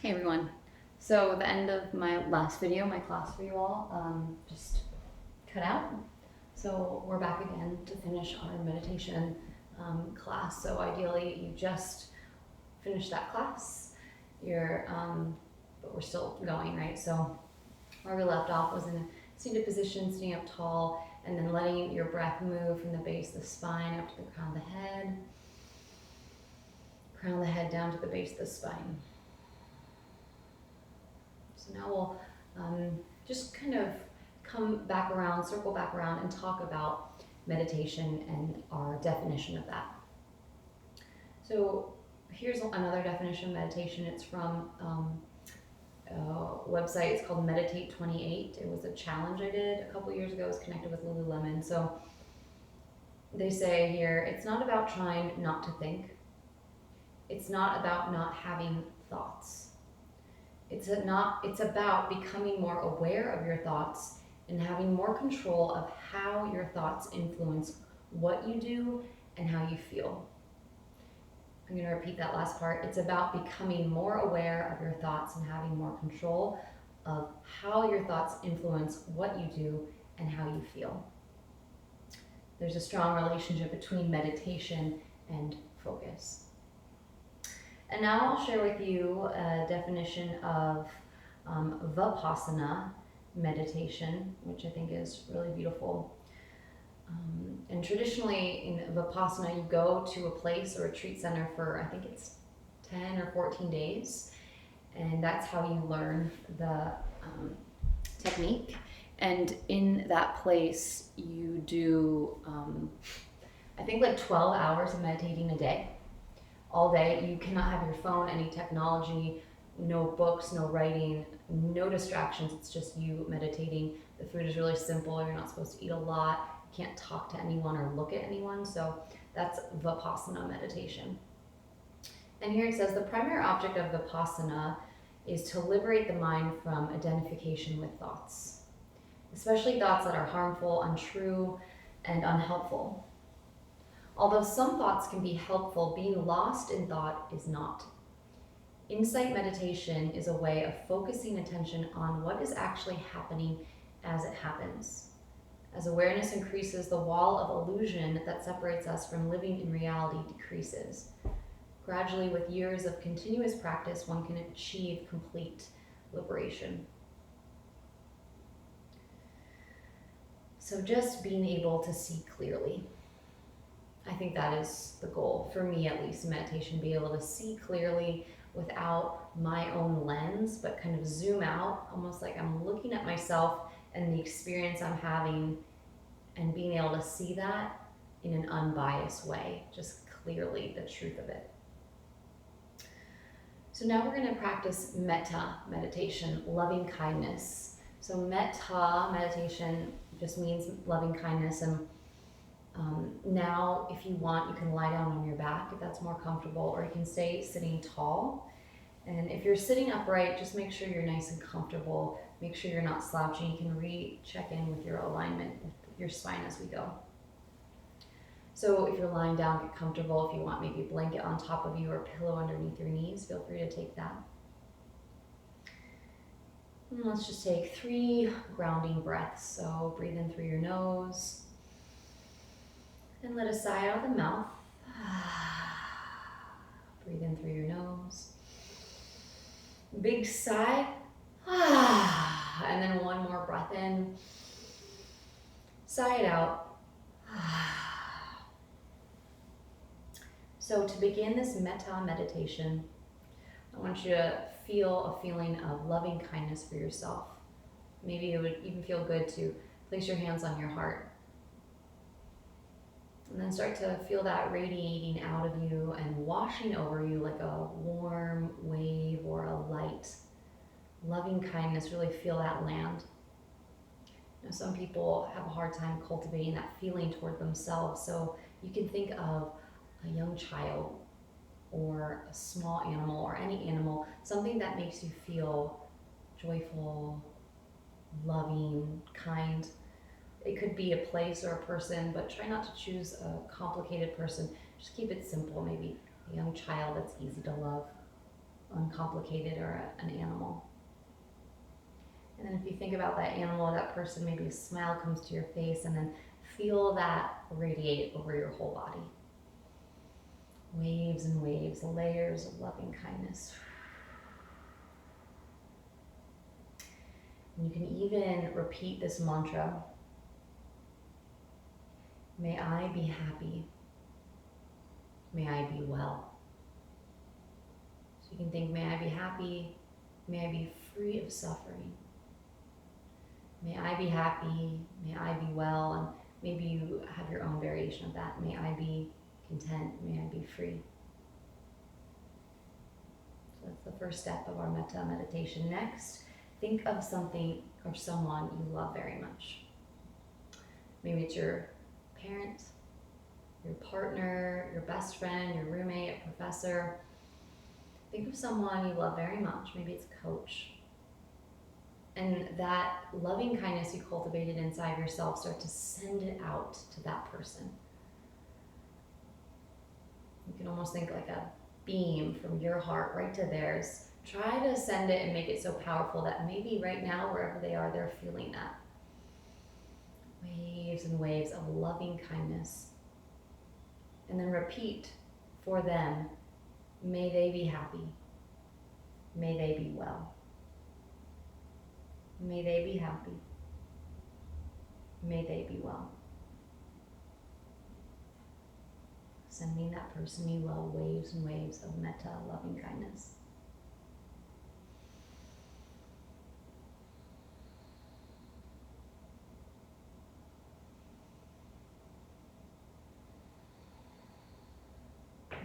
Hey everyone. So the end of my last video, my class for you all, just cut out. So we're back again to finish our meditation class. So ideally you just finished that class. But we're still going, right? So where we left off was in a seated position, sitting up tall, and then letting your breath move from the base of the spine up to the crown of the head. Crown of the head down to the base of the spine. So now we'll just kind of come back around, circle back around, and talk about meditation and our definition of that. So here's another definition of meditation. It's from a website. It's called Meditate 28. It was a challenge I did a couple years ago. It was connected with Lululemon. So they say here, it's not about trying not to think. It's not about not having thoughts. It's about becoming more aware of your thoughts and having more control of how your thoughts influence what you do and how you feel. I'm going to repeat that last part. It's about becoming more aware of your thoughts and having more control of how your thoughts influence what you do and how you feel. There's a strong relationship between meditation and focus. And now I'll share with you a definition of vipassana meditation, which I think is really beautiful. And traditionally in vipassana, you go to a place or a retreat center for, I think it's 10 or 14 days. And that's how you learn the technique. And in that place, you do, I think like 12 hours of meditating a day. All day. You cannot have your phone, any technology, no books, no writing, no distractions. It's just you meditating. The food is really simple. You're not supposed to eat a lot. You can't talk to anyone or look at anyone. So that's vipassana meditation. And here it says the primary object of vipassana is to liberate the mind from identification with thoughts, especially thoughts that are harmful, untrue, and unhelpful. Although some thoughts can be helpful, being lost in thought is not. Insight meditation is a way of focusing attention on what is actually happening as it happens. As awareness increases, the wall of illusion that separates us from living in reality decreases. Gradually, with years of continuous practice, one can achieve complete liberation. So just being able to see clearly. I think that is the goal, for me at least, in meditation, be able to see clearly without my own lens, but kind of zoom out, almost like I'm looking at myself and the experience I'm having and being able to see that in an unbiased way, just clearly the truth of it. So now we're going to practice metta meditation, loving kindness. So metta meditation just means loving kindness, and now, if you want, you can lie down on your back if that's more comfortable, or you can stay sitting tall. And if you're sitting upright, just make sure you're nice and comfortable. Make sure you're not slouching. You can recheck in with your alignment with your spine as we go. So if you're lying down, get comfortable. If you want maybe a blanket on top of you or a pillow underneath your knees, feel free to take that. And let's just take 3 grounding breaths. So breathe in through your nose. And let a sigh out of the mouth. Breathe in through your nose. Big sigh. And then one more breath in. Sigh it out. So to begin this metta meditation, I want you to feel a feeling of loving kindness for yourself. Maybe it would even feel good to place your hands on your heart. And then start to feel that radiating out of you and washing over you like a warm wave or a light. Loving kindness, really feel that land. Now, some people have a hard time cultivating that feeling toward themselves, so you can think of a young child or a small animal or any animal, something that makes you feel joyful, loving, kind. It could be a place or a person, but try not to choose a complicated person. Just keep it simple. Maybe a young child that's easy to love, uncomplicated, or an animal. And then if you think about that animal or that person, maybe a smile comes to your face, and then feel that radiate over your whole body. Waves and waves, layers of loving kindness. And you can even repeat this mantra. May I be happy. May I be well. So you can think, may I be happy. May I be free of suffering. May I be happy. May I be well. And maybe you have your own variation of that. May I be content. May I be free. So that's the first step of our metta meditation. Next, think of something or someone you love very much. Maybe it's your parent, your partner, your best friend, your roommate, a professor. Think of someone you love very much. Maybe it's a coach. And that loving kindness you cultivated inside yourself, start to send it out to that person. You can almost think like a beam from your heart right to theirs. Try to send it and make it so powerful that maybe right now, wherever they are, they're feeling that. Waves and waves of loving kindness. And then repeat for them, may they be happy. May they be well. May they be happy. May they be well. Sending that person you love waves and waves of metta, loving kindness.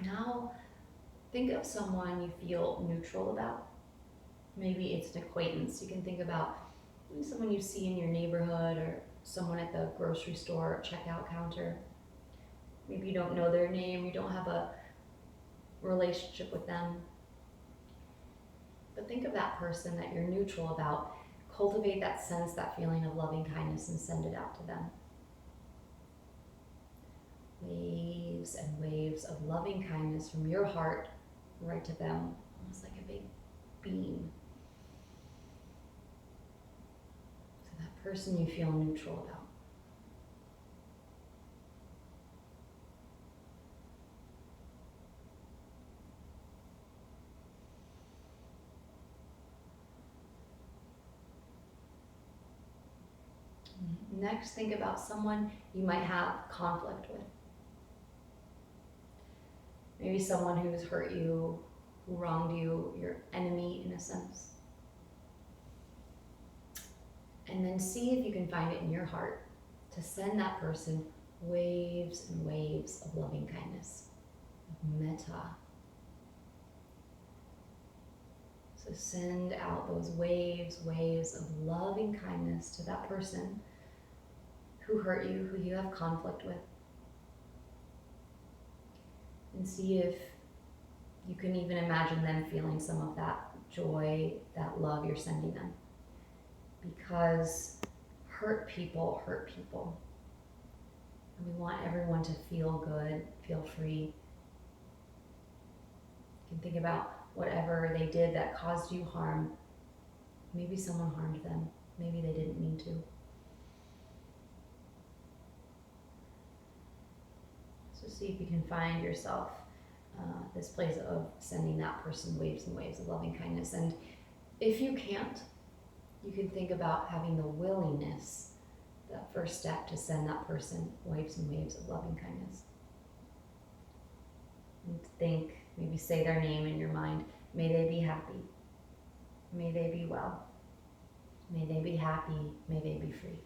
Now, think of someone you feel neutral about. Maybe it's an acquaintance. You can think about maybe someone you see in your neighborhood, or someone at the grocery store checkout counter. Maybe you don't know their name, you don't have a relationship with them. But think of that person that you're neutral about. Cultivate that sense, that feeling of loving kindness, and send it out to them. Waves and waves of loving kindness from your heart right to them, almost like a big beam. So that person you feel neutral about. Next, think about someone you might have conflict with. Maybe someone who's hurt you, who wronged you, your enemy in a sense. And then see if you can find it in your heart to send that person waves and waves of loving kindness, of metta. So send out those waves, waves of loving kindness to that person who hurt you, who you have conflict with. And see if you can even imagine them feeling some of that joy, that love you're sending them. Because hurt people hurt people. And we want everyone to feel good, feel free. You can think about whatever they did that caused you harm. Maybe someone harmed them. Maybe they didn't mean to. So see if you can find yourself this place of sending that person waves and waves of loving kindness. And if you can't, you can think about having the willingness, that first step, to send that person waves and waves of loving kindness. And think, maybe say their name in your mind. May they be happy. May they be well. May they be happy. May they be free.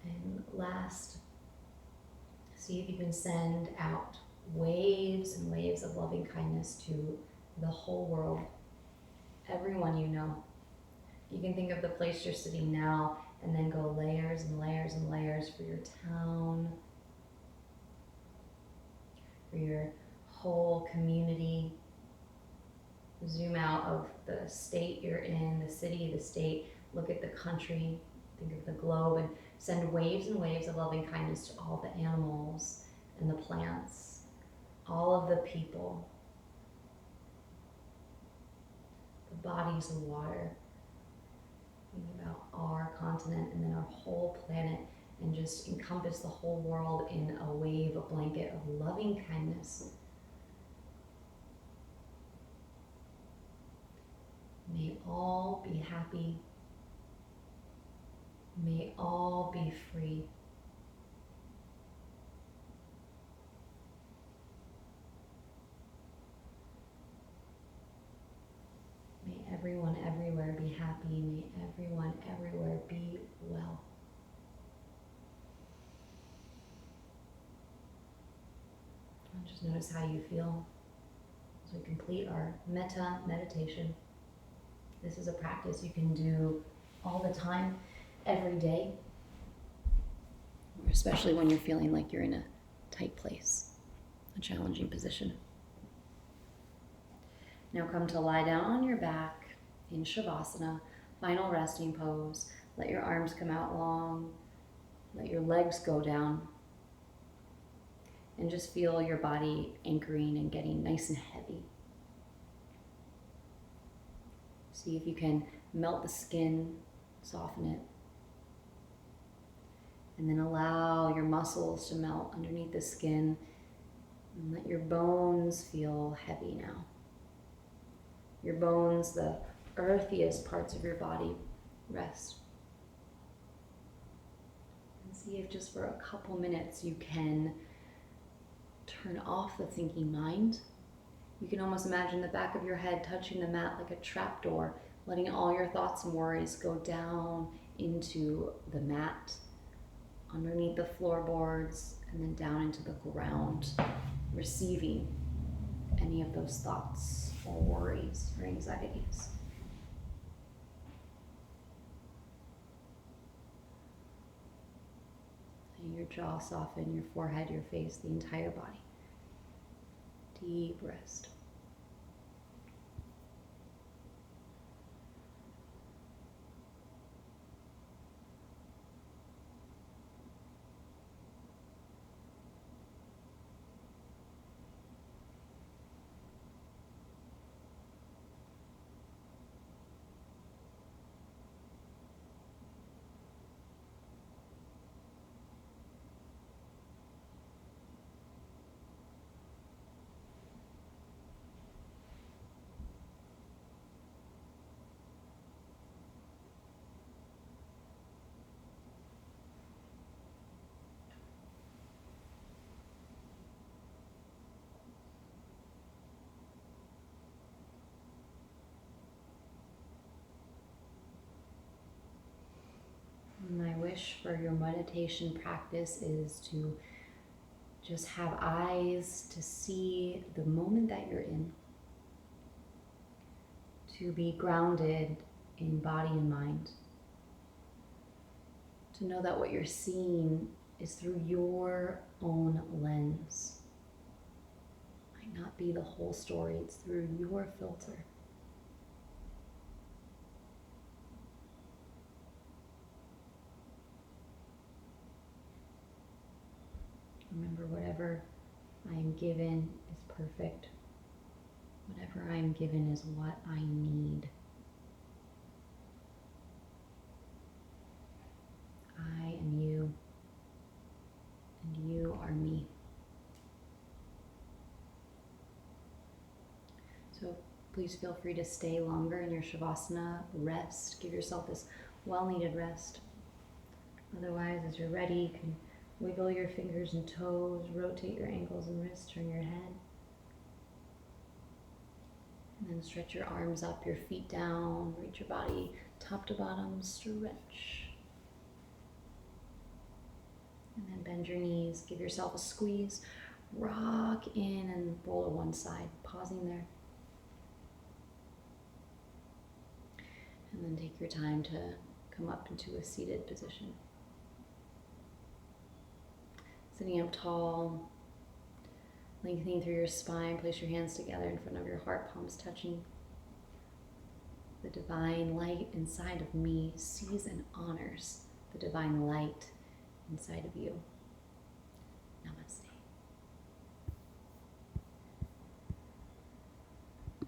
And last, see if you can send out waves and waves of loving kindness to the whole world, everyone you know. You can think of the place you're sitting now, and then go layers and layers and layers for your town, for for your whole community. Zoom out of the state you're in, the city, the state. Look at the country, think of the globe, and send waves and waves of loving kindness to all the animals and the plants, all of the people, the bodies of water. Think about our continent and then our whole planet, and just encompass the whole world in a wave, a blanket of loving kindness. May all be happy. May all be free. May everyone everywhere be happy. May everyone everywhere be well. And just notice how you feel as we complete our metta meditation. This is a practice you can do all the time, every day, or especially when you're feeling like you're in a tight place, a challenging position. Now come to lie down on your back in shavasana, final resting pose. Let your arms come out long, let your legs go down, and just feel your body anchoring and getting nice and heavy. See if you can melt the skin, soften it, and then allow your muscles to melt underneath the skin, and let your bones feel heavy now. Your bones, the earthiest parts of your body, rest. And see if just for a couple minutes you can turn off the thinking mind. You can almost imagine the back of your head touching the mat like a trapdoor, letting all your thoughts and worries go down into the mat, underneath the floorboards, and then down into the ground, receiving any of those thoughts or worries or anxieties. And your jaw soften, your forehead, your face, the entire body. Deep rest. My wish for your meditation practice is to just have eyes to see the moment that you're in, to be grounded in body and mind, to know that what you're seeing is through your own lens. It might not be the whole story, it's through your filter. Remember, whatever I am given is perfect. Whatever I am given is what I need. I am you, and you are me. So please feel free to stay longer in your shavasana, rest, give yourself this well-needed rest. Otherwise, as you're ready, you can wiggle your fingers and toes, rotate your ankles and wrists, turn your head. And then stretch your arms up, your feet down, reach your body top to bottom, stretch. And then bend your knees, give yourself a squeeze, rock in and roll to one side, pausing there. And then take your time to come up into a seated position. Sitting up tall, Lengthening through your spine, place your hands together in front of your heart, palms touching. The divine light inside of me sees and honors the divine light inside of you. Namaste.